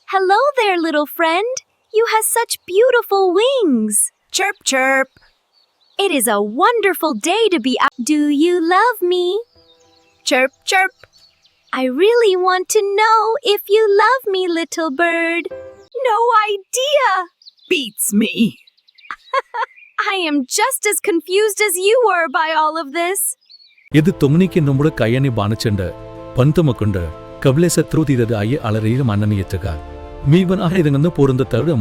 Hello there, little friend. You have such beautiful wings. Chirp, chirp. It is a wonderful day to be out. Do you love me? Chirp, chirp. I really want to know if you love me, little bird. No idea. Beats me. I am just as confused as you were by all of this. ಇದು ತೊಮ್ನಿಕೆ ನಮ್ಮುಡ ಕೈಯನಿ ಬಾಣಚಂಡ ಪಂತಮಕೊಂಡ ಕಬ್ಲೆಸ ತ್ರೂತಿದದ ಆಯೆ ಅಳರೀರ ಮನ್ನನಿಯತ್ತಗ ಮೀವನ್ ಆಹಿದಂಗಂದ ಪೋರಂದ ತರುಡ